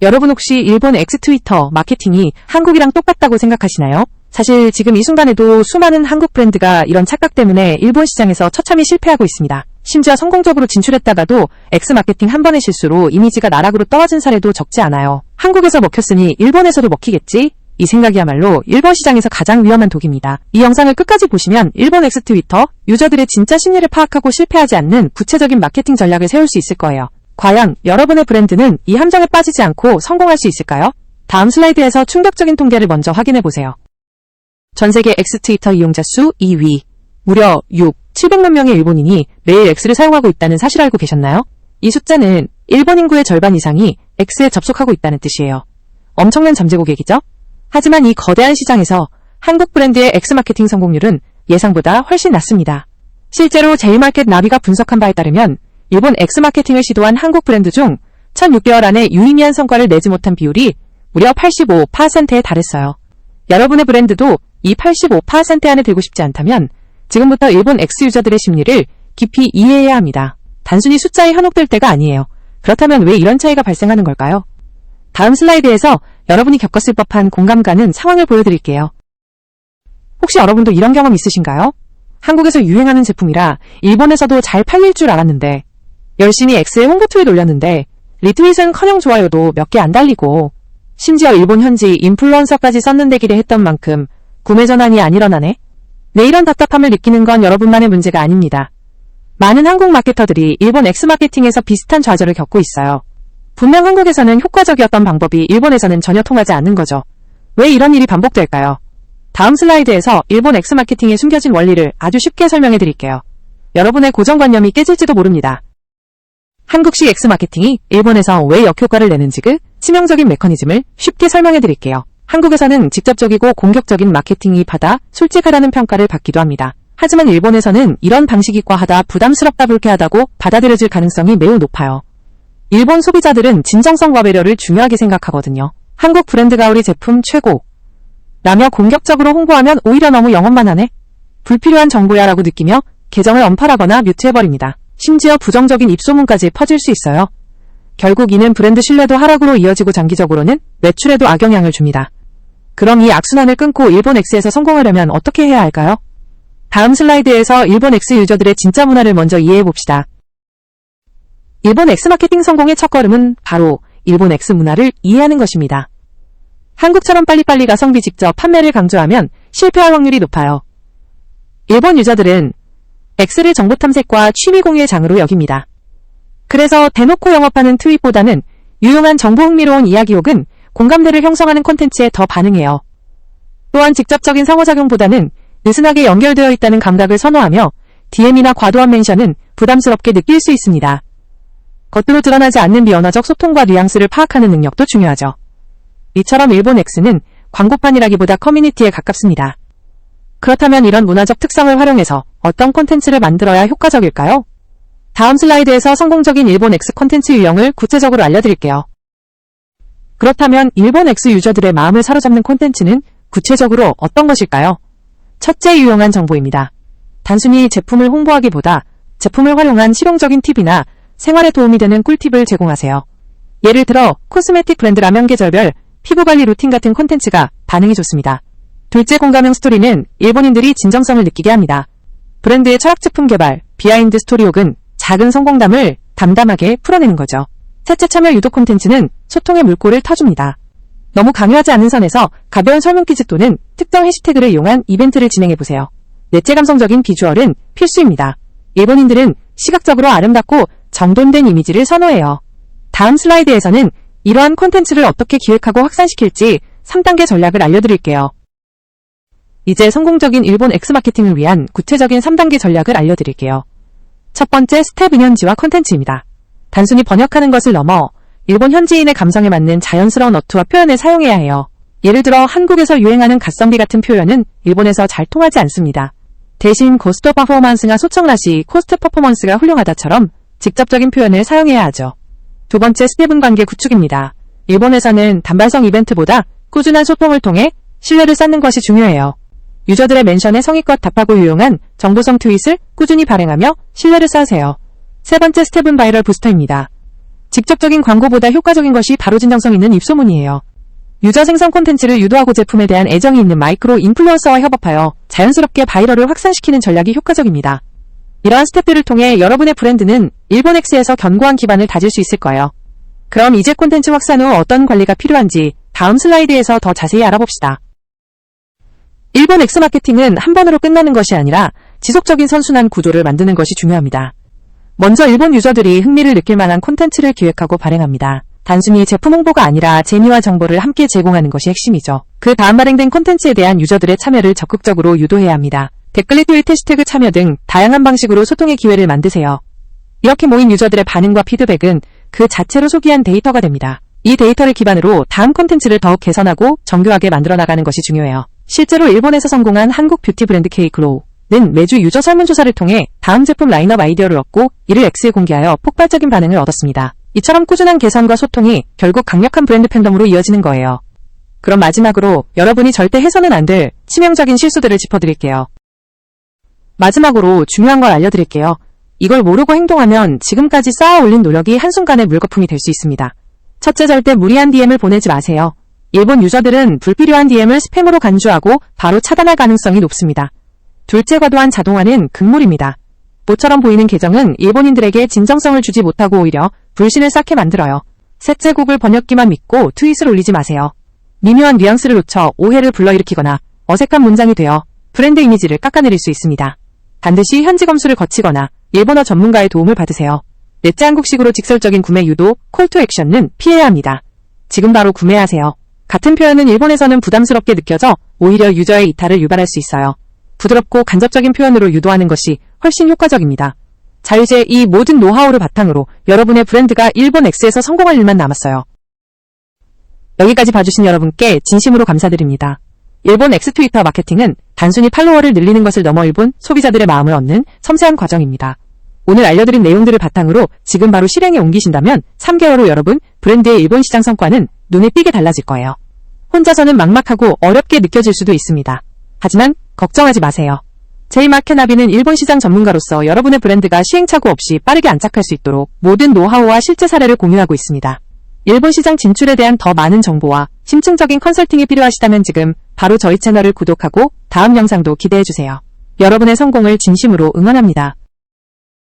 여러분 혹시 일본 X 트위터 마케팅이 한국이랑 똑같다고 생각하시나요? 사실 지금 이 순간에도 수많은 한국 브랜드가 이런 착각 때문에 일본 시장에서 처참히 실패하고 있습니다. 심지어 성공적으로 진출했다가도 X 마케팅 한 번의 실수로 이미지가 나락으로 떨어진 사례도 적지 않아요. 한국에서 먹혔으니 일본에서도 먹히겠지? 이 생각이야말로 일본 시장에서 가장 위험한 독입니다. 이 영상을 끝까지 보시면 일본 X 트위터 유저들의 진짜 심리를 파악하고 실패하지 않는 구체적인 마케팅 전략을 세울 수 있을 거예요. 과연 여러분의 브랜드는 이 함정에 빠지지 않고 성공할 수 있을까요? 다음 슬라이드에서 충격적인 통계를 먼저 확인해보세요. 전세계 X 트위터 이용자 수 2위. 무려 700만 명의 일본인이 매일 X를 사용하고 있다는 사실 알고 계셨나요? 이 숫자는 일본 인구의 절반 이상이 X에 접속하고 있다는 뜻이에요. 엄청난 잠재 고객이죠? 하지만 이 거대한 시장에서 한국 브랜드의 X 마케팅 성공률은 예상보다 훨씬 낮습니다. 실제로 제이마켓 나비가 분석한 바에 따르면 일본 X 마케팅을 시도한 한국 브랜드 중 1006개월 안에 유의미한 성과를 내지 못한 비율이 무려 85%에 달했어요. 여러분의 브랜드도 이 85% 안에 들고 싶지 않다면 지금부터 일본 X 유저들의 심리를 깊이 이해해야 합니다. 단순히 숫자에 현혹될 때가 아니에요. 그렇다면 왜 이런 차이가 발생하는 걸까요? 다음 슬라이드에서 여러분이 겪었을 법한 공감 가는 상황을 보여드릴게요. 혹시 여러분도 이런 경험 있으신가요? 한국에서 유행하는 제품이라 일본에서도 잘 팔릴 줄 알았는데 열심히 X에 홍보 트윗 올렸는데 리트윗은커녕 좋아요도 몇 개 안 달리고 심지어 일본 현지 인플루언서까지 썼는데 기대했던 만큼 구매 전환이 안 일어나네? 네, 이런 답답함을 느끼는 건 여러분만의 문제가 아닙니다. 많은 한국 마케터들이 일본 X 마케팅에서 비슷한 좌절을 겪고 있어요. 분명 한국에서는 효과적이었던 방법이 일본에서는 전혀 통하지 않는 거죠. 왜 이런 일이 반복될까요? 다음 슬라이드에서 일본 X 마케팅의 숨겨진 원리를 아주 쉽게 설명해 드릴게요. 여러분의 고정관념이 깨질지도 모릅니다. 한국식 X 마케팅이 일본에서 왜 역효과를 내는지 그 치명적인 메커니즘을 쉽게 설명해 드릴게요. 한국에서는 직접적이고 공격적인 마케팅이 받아 솔직하다는 평가를 받기도 합니다. 하지만 일본에서는 이런 방식이 과하다, 부담스럽다, 불쾌하다고 받아들여질 가능성이 매우 높아요. 일본 소비자들은 진정성과 배려를 중요하게 생각하거든요. 한국 브랜드가 우리 제품 최고 라며 공격적으로 홍보하면 오히려 너무 영업만 하네? 불필요한 정보야 라고 느끼며 계정을 언팔하거나 뮤트해버립니다. 심지어 부정적인 입소문까지 퍼질 수 있어요. 결국 이는 브랜드 신뢰도 하락으로 이어지고 장기적으로는 매출에도 악영향을 줍니다. 그럼 이 악순환을 끊고 일본 X에서 성공하려면 어떻게 해야 할까요? 다음 슬라이드에서 일본 X 유저들의 진짜 문화를 먼저 이해해봅시다. 일본 X 마케팅 성공의 첫걸음은 바로 일본 X 문화를 이해하는 것입니다. 한국처럼 빨리빨리 가성비 직접 판매를 강조하면 실패할 확률이 높아요. 일본 유저들은 X를 정보 탐색과 취미 공유의 장으로 여깁니다. 그래서 대놓고 영업하는 트윗보다는 유용한 정보 흥미로운 이야기 혹은 공감대를 형성하는 콘텐츠에 더 반응해요. 또한 직접적인 상호작용보다는 느슨하게 연결되어 있다는 감각을 선호하며 DM이나 과도한 멘션은 부담스럽게 느낄 수 있습니다. 겉으로 드러나지 않는 비언어적 소통과 뉘앙스를 파악하는 능력도 중요하죠. 이처럼 일본 X는 광고판이라기보다 커뮤니티에 가깝습니다. 그렇다면 이런 문화적 특성을 활용해서 어떤 콘텐츠를 만들어야 효과적일까요? 다음 슬라이드에서 성공적인 일본 X 콘텐츠 유형을 구체적으로 알려드릴게요. 그렇다면 일본 X 유저들의 마음을 사로잡는 콘텐츠는 구체적으로 어떤 것일까요? 첫째, 유용한 정보입니다. 단순히 제품을 홍보하기보다 제품을 활용한 실용적인 팁이나 생활에 도움이 되는 꿀팁을 제공하세요. 예를 들어 코스메틱 브랜드 라면 계절별 피부관리 루틴 같은 콘텐츠가 반응이 좋습니다. 둘째, 공감형 스토리는 일본인들이 진정성을 느끼게 합니다. 브랜드의 철학 제품 개발, 비하인드 스토리 혹은 작은 성공담을 담담하게 풀어내는 거죠. 셋째, 참여 유도 콘텐츠는 소통의 물꼬를 터줍니다. 너무 강요하지 않은 선에서 가벼운 설문 퀴즈 또는 특정 해시태그를 이용한 이벤트를 진행해보세요. 넷째, 감성적인 비주얼은 필수입니다. 일본인들은 시각적으로 아름답고 정돈된 이미지를 선호해요. 다음 슬라이드에서는 이러한 콘텐츠를 어떻게 기획하고 확산시킬지 3단계 전략을 알려드릴게요. 이제 성공적인 일본 X 마케팅을 위한 구체적인 3단계 전략을 알려드릴게요. 첫 번째, 스텝 은연지와 콘텐츠입니다. 단순히 번역하는 것을 넘어 일본 현지인의 감성에 맞는 자연스러운 어투와 표현을 사용해야 해요. 예를 들어 한국에서 유행하는 갓성비 같은 표현은 일본에서 잘 통하지 않습니다. 대신 고스트 퍼포먼스나 소청라시 코스트 퍼포먼스가 훌륭하다처럼 직접적인 표현을 사용해야 하죠. 두 번째, 스텝은 관계 구축입니다. 일본에서는 단발성 이벤트보다 꾸준한 소통을 통해 신뢰를 쌓는 것이 중요해요. 유저들의 멘션에 성의껏 답하고 유용한 정보성 트윗을 꾸준히 발행하며 신뢰를 쌓으세요. 세 번째, 스텝은 바이럴 부스터입니다. 직접적인 광고보다 효과적인 것이 바로 진정성 있는 입소문이에요. 유저 생성 콘텐츠를 유도하고 제품에 대한 애정이 있는 마이크로 인플루언서와 협업하여 자연스럽게 바이럴을 확산시키는 전략이 효과적입니다. 이러한 스텝들을 통해 여러분의 브랜드는 일본엑스에서 견고한 기반을 다질 수 있을 거예요. 그럼 이제 콘텐츠 확산 후 어떤 관리가 필요한지 다음 슬라이드에서 더 자세히 알아봅시다. 일본엑스 마케팅은 한 번으로 끝나는 것이 아니라 지속적인 선순환 구조를 만드는 것이 중요합니다. 먼저 일본 유저들이 흥미를 느낄 만한 콘텐츠를 기획하고 발행합니다. 단순히 제품 홍보가 아니라 재미와 정보를 함께 제공하는 것이 핵심이죠. 그 다음 발행된 콘텐츠에 대한 유저들의 참여를 적극적으로 유도해야 합니다. 댓글 리트윗 해시태그 참여 등 다양한 방식으로 소통의 기회를 만드세요. 이렇게 모인 유저들의 반응과 피드백은 그 자체로 소기한 데이터가 됩니다. 이 데이터를 기반으로 다음 콘텐츠를 더욱 개선하고 정교하게 만들어 나가는 것이 중요해요. 실제로 일본에서 성공한 한국 뷰티 브랜드 K-Glow는 매주 유저 설문조사를 통해 다음 제품 라인업 아이디어를 얻고 이를 X에 공개하여 폭발적인 반응을 얻었습니다. 이처럼 꾸준한 개선과 소통이 결국 강력한 브랜드 팬덤으로 이어지는 거예요. 그럼 마지막으로 여러분이 절대 해서는 안 될 치명적인 실수들을 짚어드릴게요. 마지막으로 중요한 걸 알려드릴게요. 이걸 모르고 행동하면 지금까지 쌓아 올린 노력이 한순간에 물거품이 될 수 있습니다. 첫째, 절대 무리한 DM을 보내지 마세요. 일본 유저들은 불필요한 DM을 스팸으로 간주하고 바로 차단할 가능성이 높습니다. 둘째, 과도한 자동화는 금물입니다. 모처럼 보이는 계정은 일본인들에게 진정성을 주지 못하고 오히려 불신을 쌓게 만들어요. 셋째, 구글 번역기만 믿고 트윗을 올리지 마세요. 미묘한 뉘앙스를 놓쳐 오해를 불러일으키거나 어색한 문장이 되어 브랜드 이미지를 깎아내릴 수 있습니다. 반드시 현지 검수를 거치거나 일본어 전문가의 도움을 받으세요. 넷째, 한국식으로 직설적인 구매 유도, 콜투 액션은 피해야 합니다. 지금 바로 구매하세요. 같은 표현은 일본에서는 부담스럽게 느껴져 오히려 유저의 이탈을 유발할 수 있어요. 부드럽고 간접적인 표현으로 유도하는 것이 훨씬 효과적입니다. 자, 이제 이 모든 노하우를 바탕으로 여러분의 브랜드가 일본 X에서 성공할 일만 남았어요. 여기까지 봐주신 여러분께 진심으로 감사드립니다. 일본 X 트위터 마케팅은 단순히 팔로워를 늘리는 것을 넘어 일본 소비자들의 마음을 얻는 섬세한 과정입니다. 오늘 알려드린 내용들을 바탕으로 지금 바로 실행에 옮기신다면 3개월 후 여러분 브랜드의 일본 시장 성과는 눈에 띄게 달라질 거예요. 혼자서는 막막하고 어렵게 느껴질 수도 있습니다. 하지만 걱정하지 마세요. J마켓나비는 일본 시장 전문가로서 여러분의 브랜드가 시행착오 없이 빠르게 안착할 수 있도록 모든 노하우와 실제 사례를 공유하고 있습니다. 일본 시장 진출에 대한 더 많은 정보와 심층적인 컨설팅이 필요하시다면 지금 바로 저희 채널을 구독하고 다음 영상도 기대해주세요. 여러분의 성공을 진심으로 응원합니다.